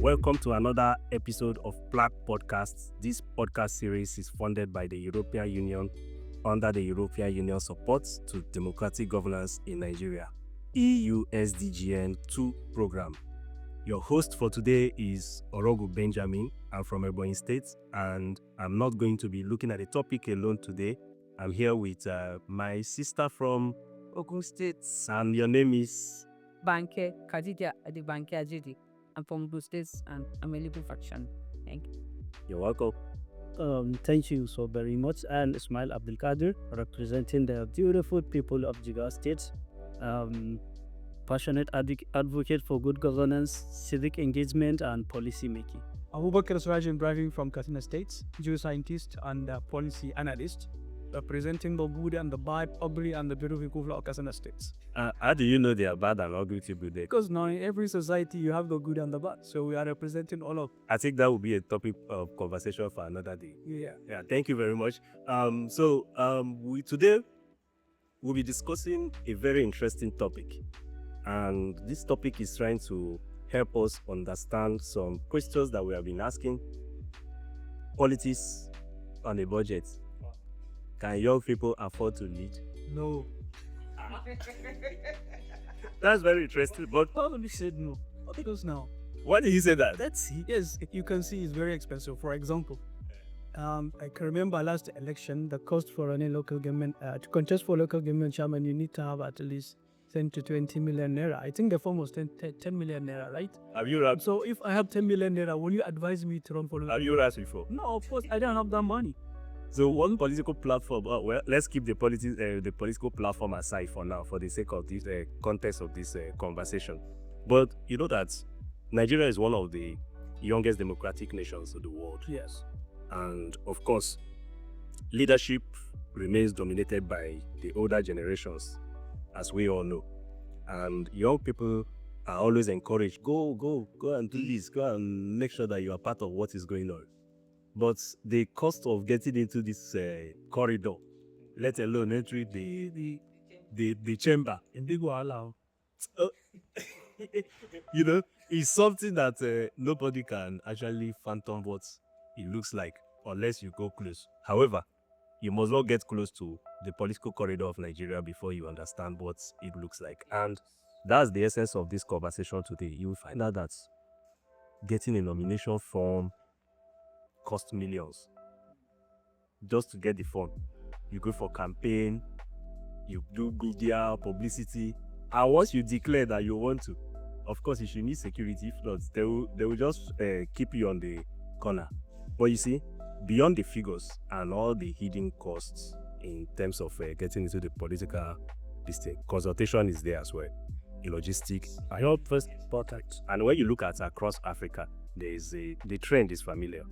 Welcome to another episode of PLAC Podcast. This podcast series is funded by the European Union under the European Union Support to Democratic Governance in Nigeria, EU-SDGN II Programme. Your host for today is Orogu Benjamin. I'm from Ebonyi State, and I'm not going to be looking at the topic alone today. I'm here with my sister from Ogun State. And your name is? Banke Khadija Adibanke Ajidi. I'm from Ogun State and I'm a Labour faction. Thank you. You're welcome. Thank you so very much. And Ismail Abdulkadir, representing the beautiful people of Jigawa State. Passionate advocate for good governance, civic engagement, and policy making. Abubakar Surajan Ibrahim from Katsina State, geoscientist and policy analyst, representing the good and the bad, ugly and the beautiful people of Katsina State. How do you know they are bad and ugly people there? Because now in every society you have the good and the bad, so we are representing all of. I think that will be a topic of conversation for another day. Yeah. Thank you very much. Today we'll be discussing a very interesting topic, and this topic is trying to help us understand some questions that we have been asking. Politics on a budget. Can young people afford to lead? No. That's very interesting, but Probably said no. Because now, why did you say that? yes, you can see it's very expensive. For example, I can remember last election, the cost for any local government, to contest for local government chairman, you need to have at least 10 to 20 million naira. I think the form was 10 million naira, right? Have you run? So if I have 10 million naira, will you advise me to run for local? Have you run before? No, of course, I don't have that money. So one political platform, let's keep the political platform aside for now, for the sake of this context of this conversation. But you know that Nigeria is one of the youngest democratic nations of the world. Yes. And of course, leadership remains dominated by the older generations, as we all know. And young people are always encouraged, go and do this, go and make sure that you are part of what is going on. But the cost of getting into this corridor, let alone entering the chamber, is something that nobody can actually fathom what it looks like unless you go close. However, you must not get close to the political corridor of Nigeria before you understand what it looks like. And that's the essence of this conversation today. You will find out that getting a nomination form cost millions just to get the form. You go for campaign, you do media publicity, and once you declare that you want to, of course you should need security. If not, they will just keep you on the corner. But you see, beyond the figures and all the hidden costs in terms of getting into the political district, consultation is there as well. The logistics, First important. and when you look at across Africa, the trend is familiar.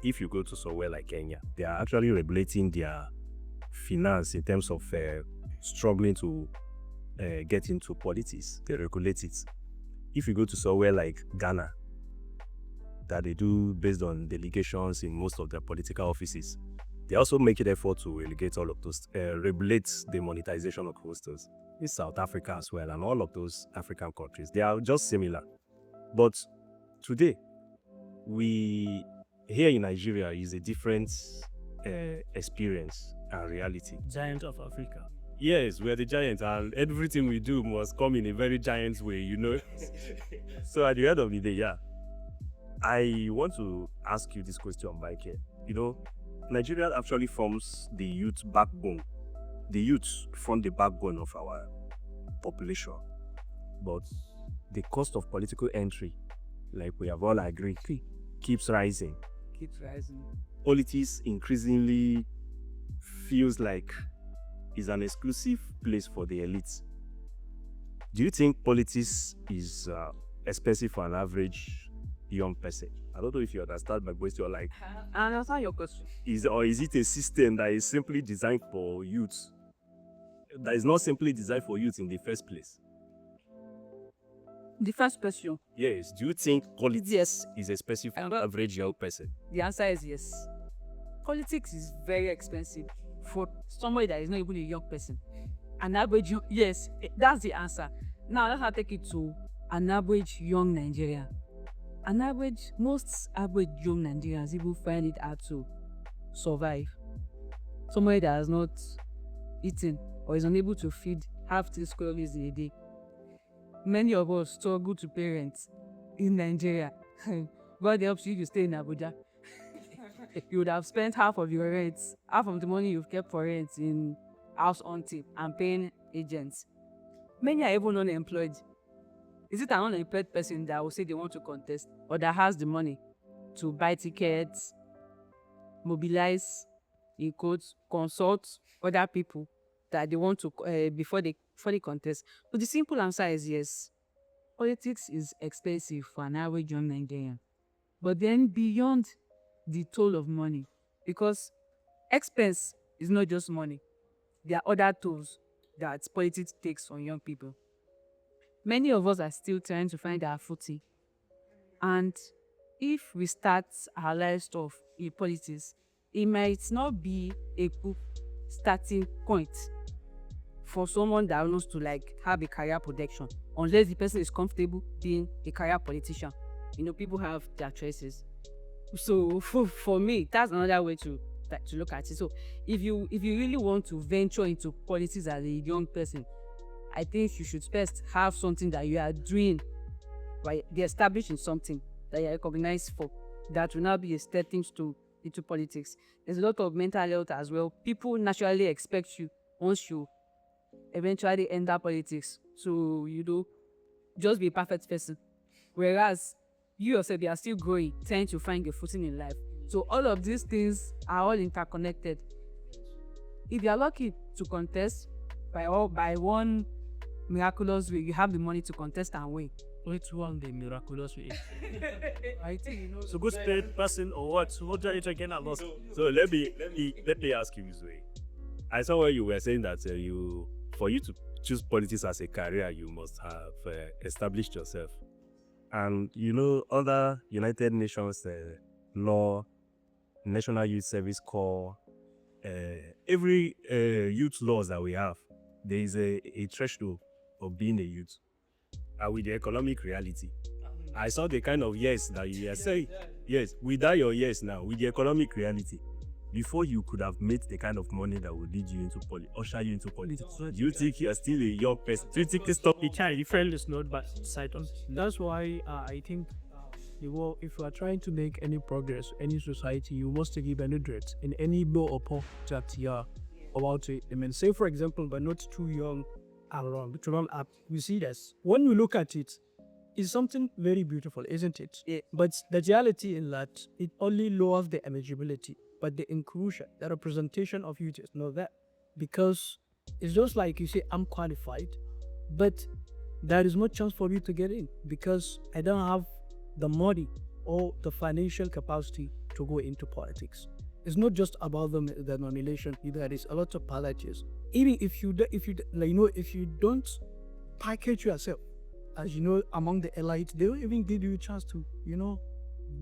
If you go to somewhere like Kenya, they are actually regulating their finance in terms of struggling to get into politics. They regulate it. If you go to somewhere like Ghana, that they do based on delegations in most of their political offices, they also make an effort to regulate all of those, regulate the monetization of posters. In South Africa as well, and all of those African countries, they are just similar. But today, here in Nigeria is a different experience and reality. Giant of Africa. Yes, we are the giants, and everything we do must come in a very giant way, So at the end of the day, I want to ask you this question, Mike. Nigeria actually forms the youth backbone. The youth form the backbone of our population. But the cost of political entry, like we have all agreed, keeps rising. Politics increasingly feels like it's an exclusive place for the elites. Do you think politics is expensive for an average young person? I don't know if you understand my question. I understand your question. Is it a system that is simply designed for youth? That is not simply designed for youth in the first place? The first question. Yes. Do you think politics Yes. is expensive for an average young person? The answer is yes. Politics is very expensive for somebody that is not even a young person. An average, yes, that's the answer. Now let's take it to an average young Nigerian. most average young Nigerians even find it hard to survive. Somebody that has not eaten or is unable to feed half 3 square meals in a day. Many of us struggle to pay rent in Nigeria. God helps you if you stay in Abuja. You would have spent half of your rent, half of the money you've kept for rent in house hunting and paying agents. Many are even unemployed. Is it an unemployed person that will say they want to contest or that has the money to buy tickets, mobilize, in quotes, consult other people that they want to before they contest? So the simple answer is yes. Politics is expensive for an average young Nigerian. But then beyond the toll of money, because expense is not just money. There are other tools that politics takes on young people. Many of us are still trying to find our footing. And if we start our life stuff in politics, it might not be a good starting point for someone that wants to have a career projection, unless the person is comfortable being a career politician. People have their choices. So for me, that's another way to look at it. So if you really want to venture into politics as a young person, I think you should first have something that you are doing, right? Be established in something that you are recognized for. That will now be a stepping stone into politics. There's a lot of mental health as well. People naturally expect you once you eventually enter politics. So just be a perfect person. Whereas you yourself, you are still growing, trying to find your footing in life. So all of these things are all interconnected. If you are lucky to contest by one miraculous way, you have the money to contest and win. Which one the miraculous way? I think So good spirit person or what? What are you talking about? So let me ask you this way. I saw where you were saying that for you to choose politics as a career, you must have established yourself. And other United Nations law, National Youth Service Corps, every youth laws that we have, there is a threshold of being a youth. And with the economic reality, I saw the kind of yes that you are saying. Yes, without your yes now, with the economic reality, before you could have made the kind of money that would lead you into usher you into politics. Do you think you are still a young person? Do you think this topic Different is not but side on. That's why I think if you are trying to make any progress, any society, you must give an interest in any law or law that you are about to implement. Say, for example, but not too young and wrong to run up. We see this. When we look at it, it's something very beautiful, isn't it? Yeah. But the reality in that it only lowers the eligibility, but the inclusion, the representation of youth is not that. Because it's just like you say, I'm qualified, but there is no chance for me to get in because I don't have the money or the financial capacity to go into politics. It's not just about the nomination. There is a lot of packages. Even if you don't package yourself as among the elite, they don't even give you a chance to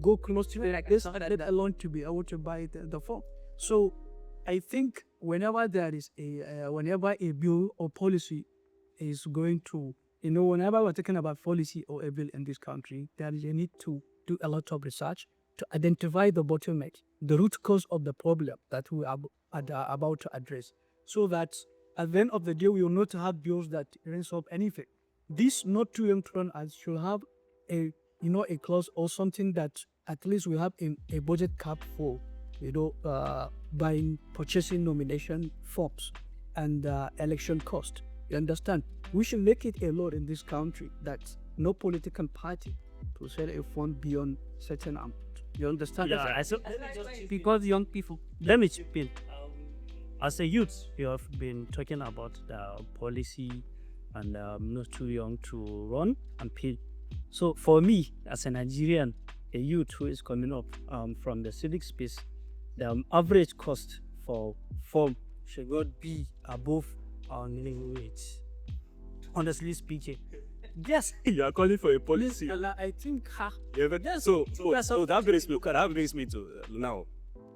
go close to it like this, let alone to be able to buy the form. So I think whenever there is whenever a bill or policy is going to, whenever we're talking about policy or a bill in this country, there is a need to do a lot of research to identify the bottleneck, the root cause of the problem that we are about to address, so that at the end of the day, we will not have bills that resolve anything. This not too important as should have a clause or something that at least we have a budget cap for, buying, purchasing nomination forms and election cost. You understand? We should make it a law in this country that no political party to sell a fund beyond certain amount. You understand? Yeah, because young people. let me chip in. As a youth, you have been talking about the policy and not too young to run and pay. So for me, as a Nigerian, a youth who is coming up from the civic space, the average cost for form should not be above our minimum wage. Honestly speaking. Yes. You are calling for a policy. I think So that brings me to now.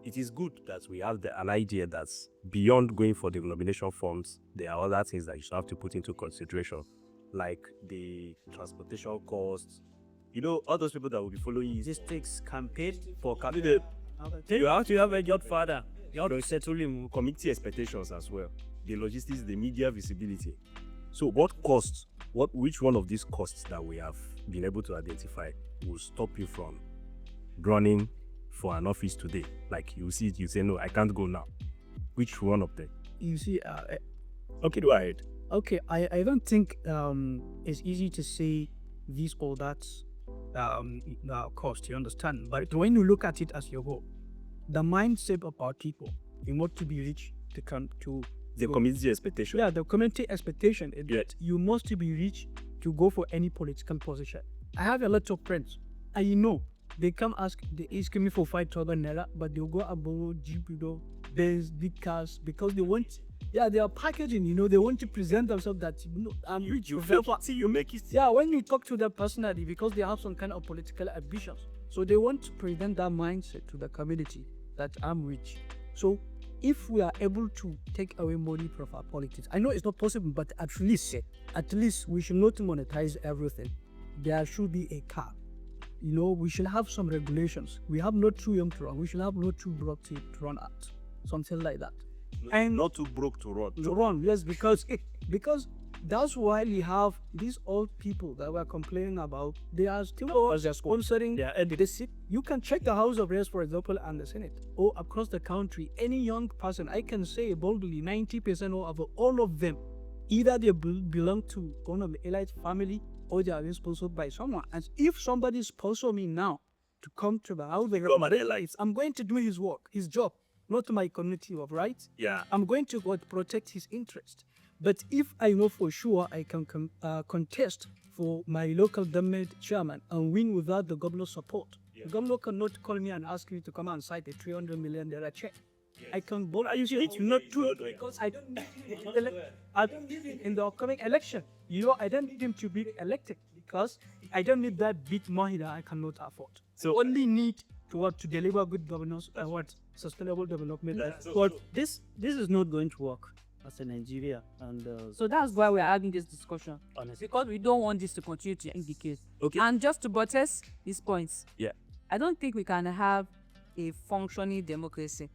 It is good that we have an idea that's beyond going for the nomination forms. There are other things that you should have to put into consideration, like the transportation costs, You know, all those people that will be following you. This takes campaign for You campaign. know, You have to have a godfather. You have to settle him. community expectations as well, the logistics, the media visibility. So what costs, which one of these costs that we have been able to identify will stop you from running for an office today? Like you see it, you say, no, I can't go now. Which one of them? You see, Okay, go ahead. okay, I don't think it's easy to say this or that cost, you understand? But when you look at it as your whole, the mindset of our people, in what to be rich to come to The community expectation. yeah, the community expectation is Yeah. that you must be rich to go for any political position. I have a lot of friends, and you know, they come ask, they ask me for 5,000 naira, but they'll go above Jeep, Benz, big cars, because they want, they are packaging, they want to present themselves that, I'm rich. You make it. Yeah, when you talk to them personally, because they have some kind of political ambitions, so they want to present that mindset to the community that I'm rich. So if we are able to take away money from our politics, I know it's not possible, but at least we should not monetize everything. There should be a cap. We should have some regulations. We have not too young to run. We should have not too broke to run out. Something like that. And not too broke to run. To run, yes, because that's why we have these old people that we're complaining about. They are still sponsoring the seat. You can check the House of Reps, for example, and the Senate, or across the country. Any young person, I can say boldly, 90% of all of them, either they belong to one of the elite family or they are being sponsored by someone. And if somebody sponsor me now to come to the House of Reps, I'm going to do his work, his job, not my community of rights. Yeah. I'm going to protect his interest. But if I know for sure I can contest for my local government chairman and win without the governor's support, the governor cannot call me and ask me to come and cite a 300 million check. Yes. I can vote. It's not true because I don't need him in the upcoming election. I don't need him to be elected because I don't need that big money that I cannot afford. So only need to deliver good governance and sustainable development. But this is not going to work as a Nigeria, and So that's why we're having this discussion. honestly, Because we don't want this to continue to indicate. Okay. And just to buttress these points, Yeah. I don't think we can have a functioning democracy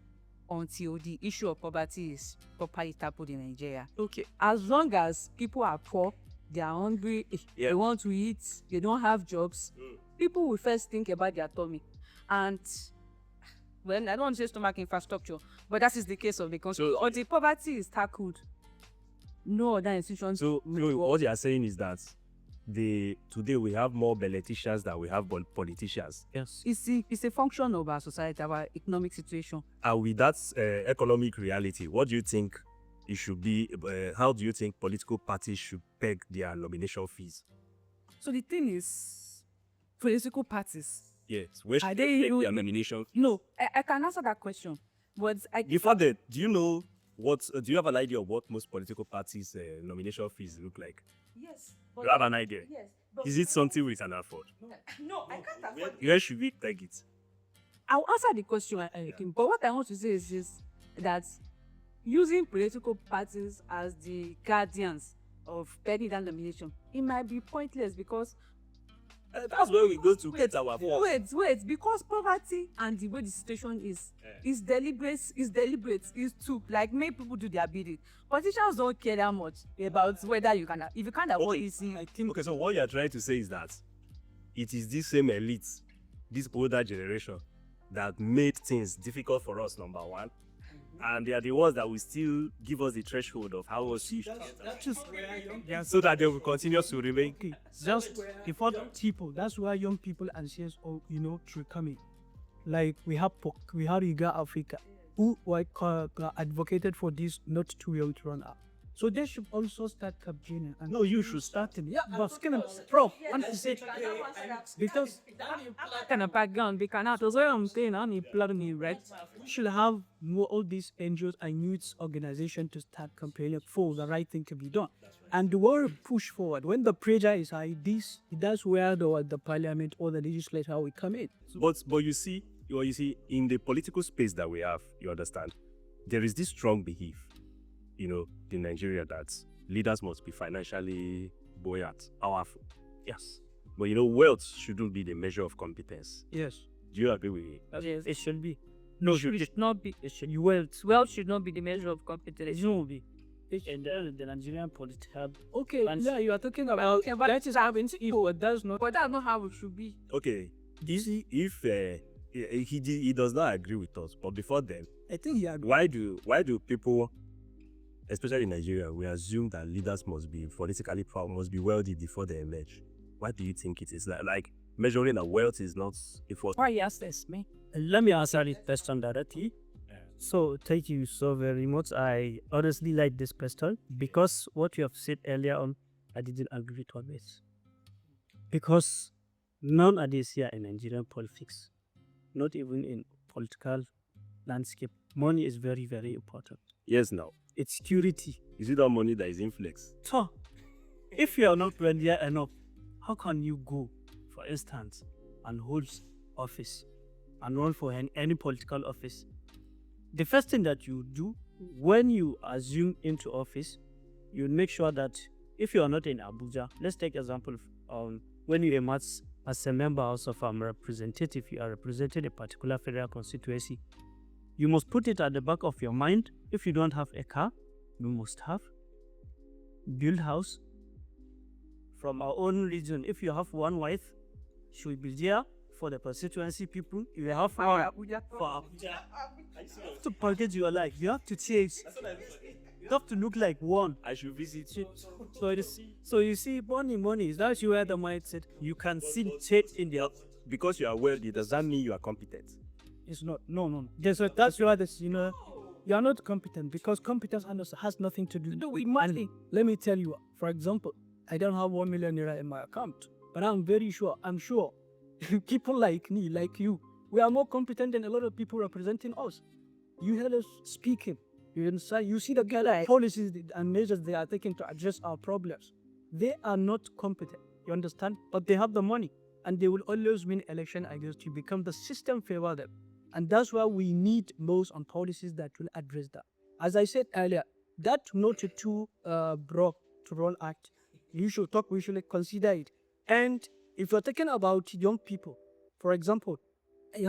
until the issue of poverty is properly tackled in Nigeria. Okay. As long as people are poor, they are hungry, they want to eat, they don't have jobs, people will first think about their tummy. And well, I don't want to say stomach infrastructure, but that is the case of the country. So- Until poverty is tackled, no other institutions. So what you are saying is that today we have more politicians than we have politicians. yes. It's a function of our society, our economic situation. And with that economic reality, what do you think it should be? How do you think political parties should peg their nomination fees? So the thing is, political parties. Yes, where should Are they they peg you- their nomination? No, I can answer that question, but Before that, do you know do you have an idea of what most political parties' nomination fees look like? yes. Do you have an idea? Yes. Is it something we can afford? No, I can't afford. Where should we peg it? I'll answer the question, but what I want to say is just that using political parties as the guardians of pegging that nomination, it might be pointless because That's where we go to get our funds. wait, because poverty and the way the situation is deliberate, is to like make people do their bidding. Politicians don't care that much about whether you can, if you can't afford it. I think Okay, so what you are trying to say is that it is this same elite, this older generation, that made things difficult for us, number one. And they are the ones that will still give us the threshold of how much That's just so that they will continue to remain. just before the people. That's why young people and CSO, through coming. Like we have POC, we have Riga Africa, who advocated for this not too young to run up. So they should also start campaigning. And no, you should start it. Yeah, but because kind of background they cannot. That's why I'm saying I need blood me red. we should have more all these NGOs and youth organizations to start campaigning for the right thing to be done. And the world push forward. When the pressure is high, that's where the parliament or the legislature will come in. But you see, in the political space that we have, you understand, there is this strong belief, in Nigeria that leaders must be financially buoyant, powerful. Yes. But wealth shouldn't be the measure of competence. Yes. Do you agree with me? Yes, it should be. No, it should not be. It should be. Wealth should not be the measure of competence. It shouldn't be. And the Nigerian police have Okay, Fancy. yeah, you are talking about that is having evil, but that's not. But that's not how it should be. Okay. You see, if he does not agree with us, but before then, I think he agreed. why do people, especially in Nigeria, we assume that leaders must be politically proud, must be wealthy before they emerge? Why do you think it is like measuring that wealth is not effort? Why you ask this, me? Let me answer this question directly. So, thank you so very much. I honestly like this question because what you have said earlier on, I didn't agree with all this. Because nowadays here in Nigerian politics, not even in political landscape, money is very, very important. Yes, now. It's security. Is it that money that is influx? So, if you are not wealthy enough, how can you go, for instance, and hold office and run for any political office? The first thing that you do when you assume into office, you make sure that if you are not in Abuja, let's take example when you emerge as a member of representative, you are representing a particular federal constituency. You must put it at the back of your mind. If you don't have a car, you must have build house. From our own region, if you have one wife, she will be there for the constituency people. You have for Abuja. To package your life, you have to change. You have to look like one. I should visit you. So you see, money is that you where the mindset. You can see change in the Because you are wealthy, does that mean you are competent? It's not. No. That's why this. You are not competent because competence has nothing to do with money. Let me tell you. For example, I don't have 1 million naira in my account, but I'm sure, people like me, like you, we are more competent than a lot of people representing us. You hear us speaking. You see the kind of policies and measures they are taking to address our problems. They are not competent. You understand? But they have the money, and they will always win election against you because the system favor them. And that's why we need laws and policies that will address that. As I said earlier, that not too broke to roll act, we should consider it. And if you're talking about young people, for example,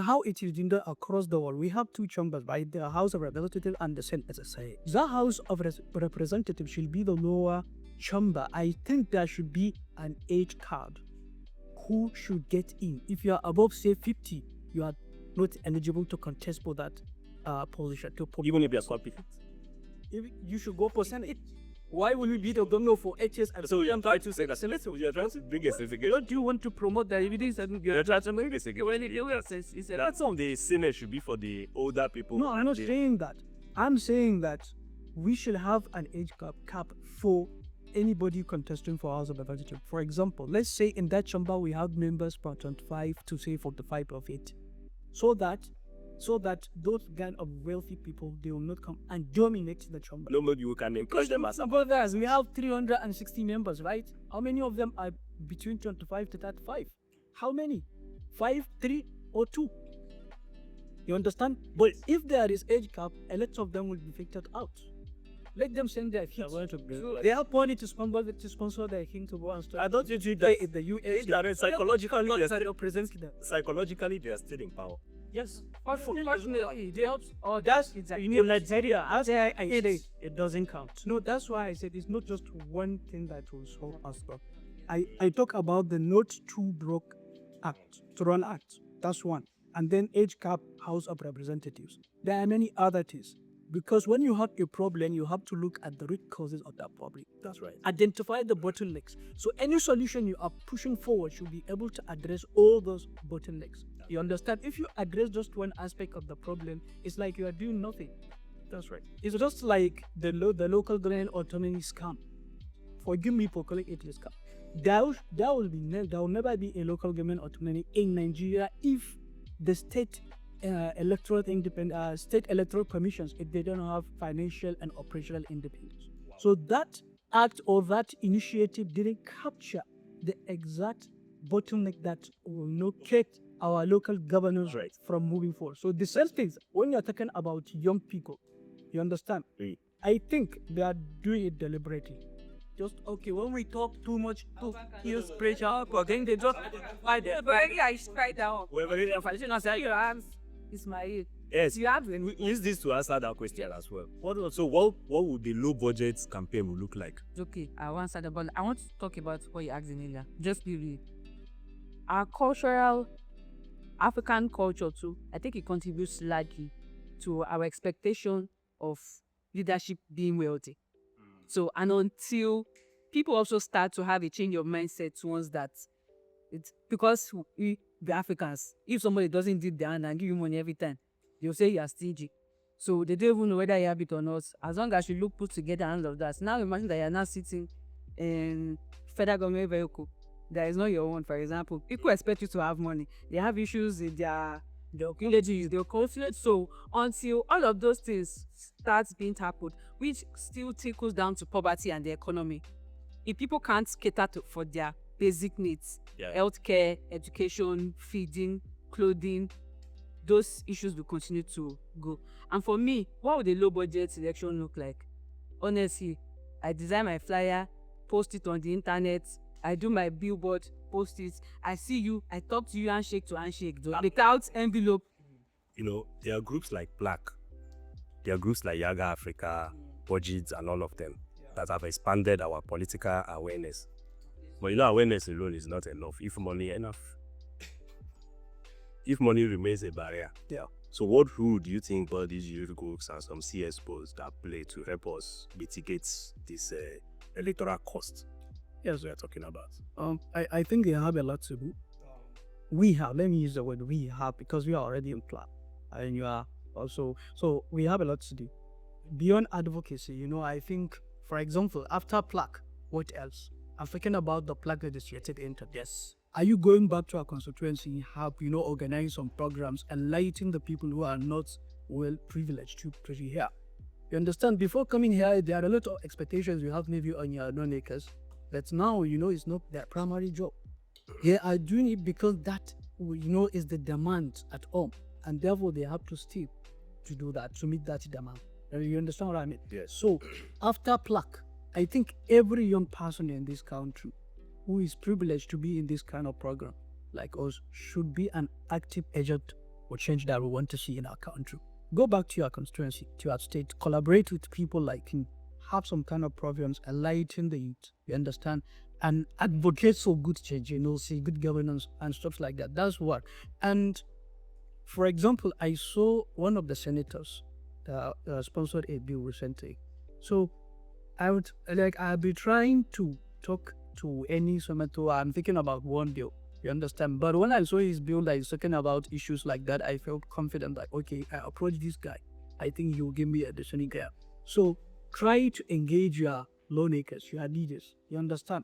how it is done across the world, we have two chambers, by the House of Representatives and the Senate, as I say. The House of Representatives should be the lower chamber. I think there should be an age card. Who should get in? If you are above, say, 50, you are not eligible to contest for that position. Even if you are competent. You should go for Senate. Why will you be the governor for 8 years? So you are trying to say that you are trying to bring a certificate. Don't you want to promote the evidence and You are trying to bring a certificate. That's on the Senate should be for the older people. No, I'm not saying that. I'm saying that we should have an age cap for anybody contesting for House of Representatives. For example, let's say in that chamber we have members from 25 to say 45 of it. So that those kind of wealthy people, they will not come and dominate the chamber. No, but you can encourage them as About that, we have 360 members, right? How many of them are between 25 to 35? How many? 5, 3, or 2? You understand? But if there is age cap, a lot of them will be filtered out. Let them send their kids. They have money to sponsor their king to go and start. I don't think that in the US. psychologically they are still in power. yes, unfortunately, they help. Oh, that's in Nigeria. It doesn't count. No, that's why I said it's not just one thing that will solve us. I talk about the not too broke act, to run act. That's one. And then age cap, House of Representatives. There are many other things. Because when you have a problem, you have to look at the root causes of that problem. That's right. Identify the bottlenecks. So any solution you are pushing forward should be able to address all those bottlenecks. You understand? If you address just one aspect of the problem, it's like you are doing nothing. That's right. It's just like the local government autonomy scam. Forgive me for calling it a scam. There will never be a local government autonomy in Nigeria if the state state electoral commissions, if they don't have financial and operational independence. So that act or that initiative didn't capture the exact bottleneck that will locate our local governors from moving forward. So the same things, when you're talking about young people, you understand? Oui. I think they are doing it deliberately. Just okay, when we talk too much, to use pressure, but then they just why they Very I strike down. We're very Your hands, Ismail. yes. You have We use this to answer that question as well. What would the low budget campaign will look like? okay. I want to but I want to talk about what you asked earlier. Just be real. Our cultural African culture too, I think it contributes largely to our expectation of leadership being wealthy. So, and until people also start to have a change of mindset towards that, it's because we, the Africans, if somebody doesn't do their hand and give you money every time, they'll say you are stingy. So they don't even know whether you have it or not. As long as you look put together and all of that. Now imagine that you are now sitting in federal government vehicle that is not your own, for example. People expect you to have money. They have issues in their villages, their consulate. So until all of those things start being tackled, which still trickles down to poverty and the economy, if people can't cater for their basic needs, healthcare, education, feeding, clothing, those issues will continue to go. And for me, what would a low budget election look like? Honestly, I design my flyer, post it on the internet, I do my billboard, post it, I see you, I talk to you handshake to handshake, without envelope. You know, there are groups like PLAC, there are groups like Yaga Africa, Budgets, and all of them that have expanded our political awareness. But you know, awareness alone is not enough. If money remains a barrier. Yeah. So what role do you think all these youth groups and some CSPOs that play to help us mitigate this electoral cost? Yes, we are talking about. I think they have a lot to do. We have, let me use the word we have, because we are already in PLAC and you are also, so we have a lot to do. Beyond advocacy, you know, I think, for example, after PLAC, what else? I'm thinking about the PLAC legislative intern. Yes. Are you going back to our constituency, help, you know, organize some programs, enlighten the people who are not well privileged to be here? You understand, before coming here, there are a lot of expectations you have maybe on your non-acres. But now, you know, it's not their primary job. They are doing it because that, you know, is the demand at home. And therefore, they have to stay to do that, to meet that demand. You understand what I mean? Yes. So, after PLAC, I think every young person in this country who is privileged to be in this kind of program, like us, should be an active agent for change that we want to see in our country. Go back to your constituency, to your state, collaborate with people like him, have some kind of programs, enlighten the youth, you understand, and advocate for good change, you know, see good governance and stuff like that. That's what. And for example, I saw one of the senators sponsored a bill recently. So I'll be trying to talk to any senator. I'm thinking about one bill, you understand. But when I saw his bill that is talking about issues like that, I felt confident that, okay, I approach this guy. I think he will give me a decent care. So try to engage your lawmakers, your leaders, you understand.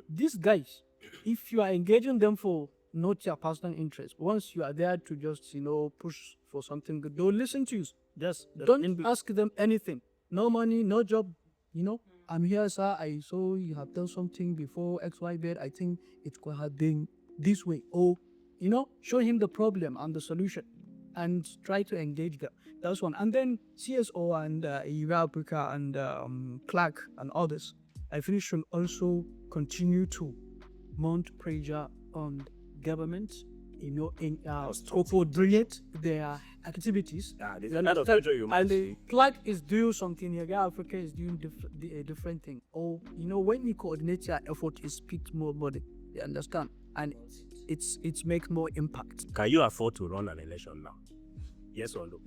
These guys, if you are engaging them for not your personal interest, once you are there to just, you know, push for something good, they'll listen to you. Yes. Don't ask them anything. No money, no job, you know. I'm here, sir. I saw you have done something before XYZ. I think it could have been this way. Or, you know, show him the problem and the solution and try to engage them. That's one. And then CSO and EU-Africa and PLAC and others, I think should also continue to mount pressure on government, you know, in coordinate their activities. There's another pressure you and the PLAC is doing something, Africa is doing a different thing. Or, you know, when you coordinate your effort, it speaks more body. You understand? And it's make more impact. Can you afford to run an election now? Yes or no?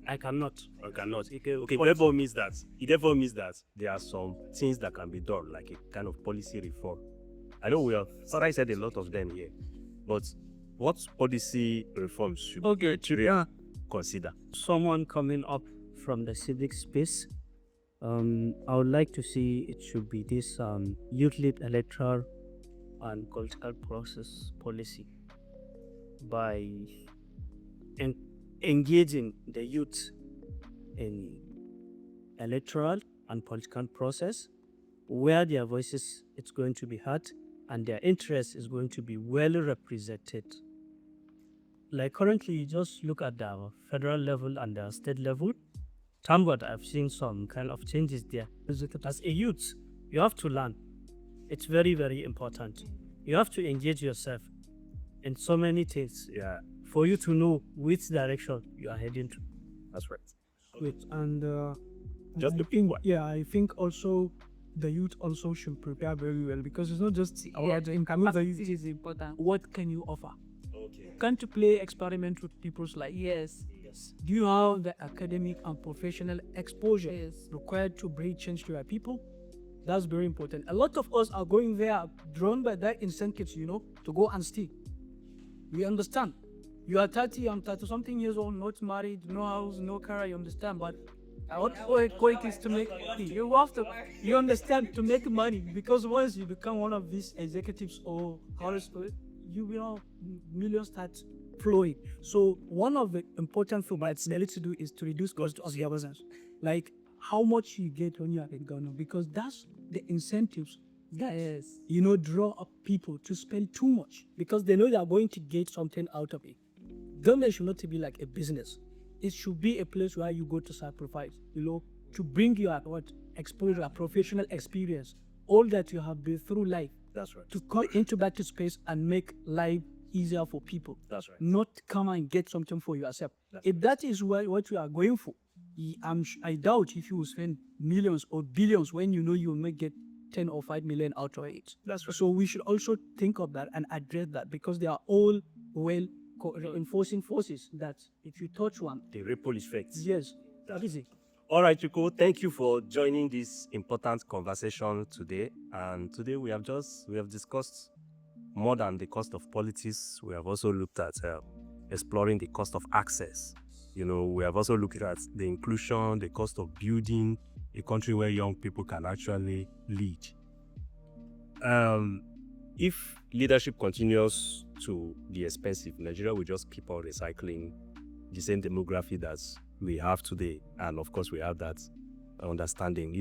I cannot. I cannot. Okay. It therefore means that there are some things that can be done, like a kind of policy reform. I know Sarah said a lot of them here, but what policy reforms should Nigeria consider? Someone coming up from the civic space, I would like to see it should be this youth-led electoral and political process policy by engaging the youth in electoral and political process where their voices is going to be heard and their interest is going to be well represented. Like currently, you just look at the federal level and the state level. Thank God I've seen some kind of changes there. As a youth, You have to learn. It's very, very important. You have to engage yourself in so many things Yeah, for you to know which direction you are heading to. that's right. Wait, and Just the pink one. yeah, I think also the youth also should prepare very well, because it's not just about the income. This is important. What can you offer? Okay. Can't you play experiment with people's life? Yes. Do you have the academic and professional exposure Yes. required to bring change to our people? That's very important. A lot of us are going there drawn by that incentives, to go and steal. We understand. You are 30, I'm 30 something years old, not married, no house, no car, you understand. But what quick is to make money. You understand, to make money, because once you become one of these executives or millions start flowing. So one of the important things that they need to do is to reduce cost of your business. Like how much you get when you are in Ghana, because that's the incentives that Yes. draw up people to spend too much, because they know they are going to get something out of it. Government should not be like a business. It should be a place where you go to sacrifice, to bring your exposure, professional experience, all that you have been through life, That's right. to come into that space and make life easier for people. That's right. Not come and get something for yourself. If that is what you are going for, I doubt if you will spend millions or billions when you know you may get 10 or 5 million out of it. That's right. So we should also think of that and address that, because they are all reinforcing forces that if you touch one, The ripple effect. yes, that is it. All right, Chuko, thank you for joining this important conversation today. And today we have discussed more than the cost of politics. We have also looked at exploring the cost of access. We have also looked at the inclusion, the cost of building a country where young people can actually lead. If leadership continues to be expensive, Nigeria will just keep on recycling the same demography that we have today. And of course, we have that understanding.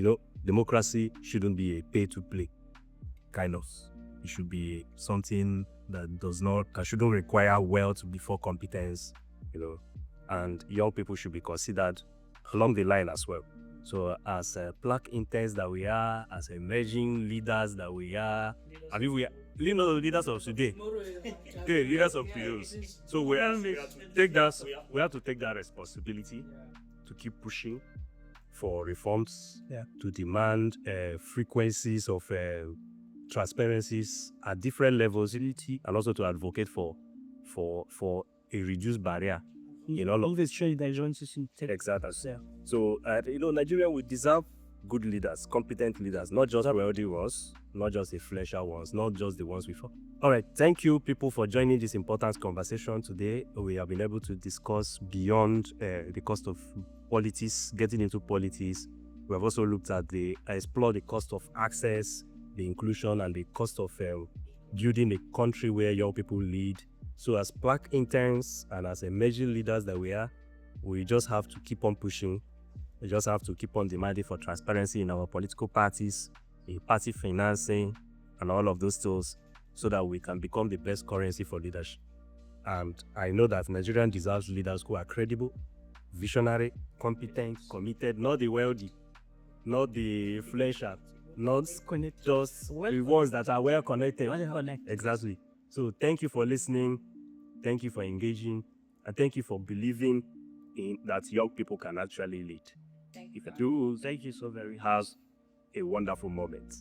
Democracy shouldn't be a pay-to-play kind of. It should be something that shouldn't require wealth before competence, and young people should be considered along the line as well. So as PLAC interns that we are, as emerging leaders that we are, leaders of today, leaders of tomorrow. So we have to take that responsibility to keep pushing for reforms, to demand frequencies of transparencies at different levels, and also to advocate for a reduced barrier in all of Always change the Nigerian system. exactly. So Nigeria will deserve good leaders, competent leaders, not just wealthy ones, not just the flasher ones, not just the ones we fought. All right, thank you people for joining this important conversation today. We have been able to discuss beyond the cost of politics, getting into politics. We have also looked at explore the cost of access, the inclusion, and the cost of building a country where young people lead. So as PLAC interns and as emerging leaders that we are, we just have to keep on pushing. We just have to keep on demanding for transparency in our political parties, in party financing, and all of those tools, so that we can become the best currency for leadership. And I know that Nigerian deserves leaders who are credible, visionary, competent, committed, not the wealthy, not the flasher, not just the ones that are well connected. Exactly. So thank you for listening, thank you for engaging, and thank you for believing in that young people can actually lead. If you do, Thank you so very much. have a wonderful moment.